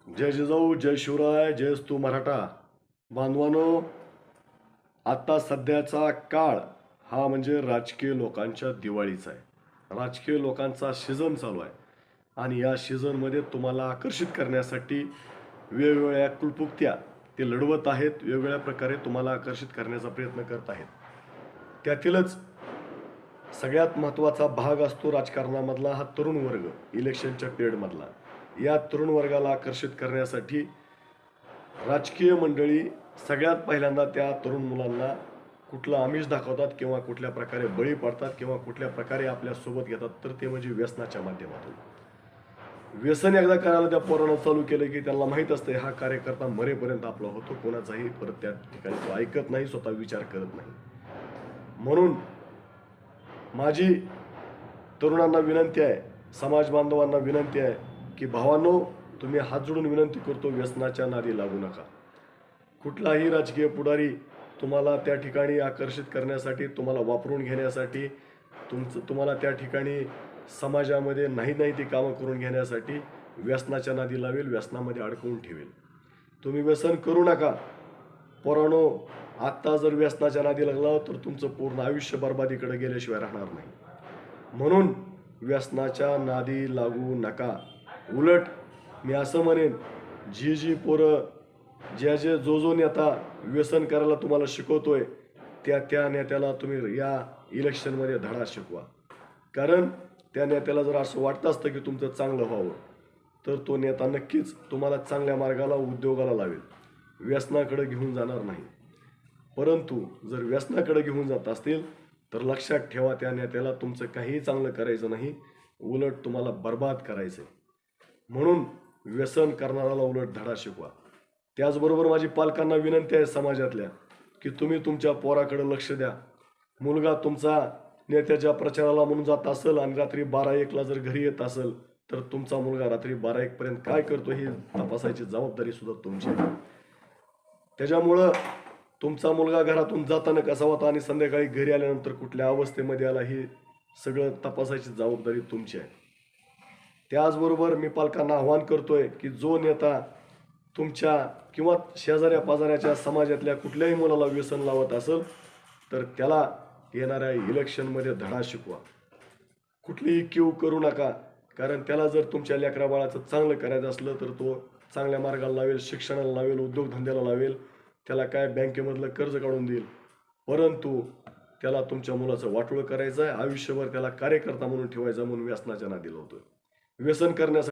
जय जिजाऊ, जय शिवराय, जयस्तु मराठा. बांधवानो, आता सध्याचा काळ हा म्हणजे राजकीय लोकांच्या दिवाळीचा आहे. राजकीय लोकांचा सीझन चालू आहे आणि या सीझनमध्ये तुम्हाला आकर्षित करण्यासाठी वेगवेगळ्या कुलपुक्त्या ते लढवत आहेत. वेगवेगळ्या प्रकारे तुम्हाला आकर्षित करण्याचा प्रयत्न करत आहेत. त्यातीलच सगळ्यात महत्त्वाचा भाग असतो राजकारणामधला हा तरुण वर्ग, इलेक्शनच्या पिरियडमधला. या तरुण वर्गाला आकर्षित करण्यासाठी राजकीय मंडळी सगळ्यात पहिल्यांदा त्या तरुण मुलांना कुठलं आमिष दाखवतात किंवा कुठल्या प्रकारे बळी पडतात किंवा कुठल्या प्रकारे आपल्या सोबत घेतात, तर ते म्हणजे व्यसनाच्या माध्यमातून. व्यसन एकदा करायला त्या पोरानं चालू केलं की त्यांना माहीत असतं हा कार्यकर्ता मरेपर्यंत आपला होतो, कोणाचाही परत त्या ठिकाणी तो ऐकत नाही, स्वतः विचार करत नाही. म्हणून माझी तरुणांना विनंती आहे, समाज बांधवांना विनंती आहे की भावांनो, तुम्ही हात जोडून विनंती करतो, व्यसनाच्या नादी लागू नका. कुठलाही राजकीय पुढारी तुम्हाला त्या ठिकाणी आकर्षित करण्यासाठी, तुम्हाला वापरून घेण्यासाठी, तुम्हाला त्या ठिकाणी समाजामध्ये नाही ती कामं करून घेण्यासाठी व्यसनाच्या नादी लावेल, व्यसनामध्ये अडकवून ठेवेल. तुम्ही व्यसन करू नका पोरांनो. आत्ता जर व्यसनाच्या नादी लागला तर तुमचं पूर्ण आयुष्य बर्बादीकडे गेल्याशिवाय राहणार नाही. म्हणून व्यसनाच्या नादी लागू नका. उलट मी असं म्हणेन, जी पोरं जो नेता व्यसन करायला तुम्हाला शिकवतोय त्या नेत्याला तुम्ही या इलेक्शनमध्ये धडा शिकवा. कारण त्या नेत्याला जर असं वाटतं असतं की तुमचं चांगलं व्हावं, तर तो नेता नक्कीच तुम्हाला चांगल्या मार्गाला, उद्योगाला लावेल, व्यसनाकडे घेऊन जाणार नाही. परंतु जर व्यसनाकडे घेऊन जात असतील तर लक्षात ठेवा, त्या नेत्याला तुमचं काहीही चांगलं करायचं नाही, उलट तुम्हाला बर्बाद करायचं. म्हणून व्यसन करणाऱ्याला उलट धडा शिकवा. त्याचबरोबर माझी पालकांना विनंती आहे समाजातल्या, की तुम्ही तुमच्या पोराकडे लक्ष द्या. मुलगा तुमचा नेत्याच्या प्रचाराला म्हणून जात असेल आणि रात्री 12-1ला जर घरी येत असेल, तर तुमचा मुलगा रात्री 12-1 पर्यंत काय करतो ही तपासायची जबाबदारी सुद्धा तुमची आहे. त्याच्यामुळं तुमचा मुलगा घरातून जाताना कसा होता आणि संध्याकाळी घरी आल्यानंतर कुठल्या अवस्थेमध्ये आला, ही सगळं तपासायची जबाबदारी तुमची आहे. त्याचबरोबर मी पालकांना आव्हान करतोय की जो नेता तुमच्या किंवा शेजाऱ्या पाजाऱ्याच्या समाजातल्या कुठल्याही मुलाला व्यसन लावत असेल, तर त्याला येणाऱ्या इलेक्शनमध्ये धडा शिकवा. कुठलीही कीव करू नका. कारण त्याला जर तुमच्या लेकरा बाळाचं चांगलं करायचं असलं तर तो चांगल्या मार्गाला लावेल, शिक्षणाला लावेल, उद्योगधंद्याला लावेल, त्याला काय बँकेमधलं कर्ज काढून देईल. परंतु त्याला तुमच्या मुलाचं वाटोळं करायचं आहे, आयुष्यभर त्याला कार्यकर्ता म्हणून ठेवायचं, म्हणून व्यसनाच्या नादी लावतोय. व्यसन करण्यासाठी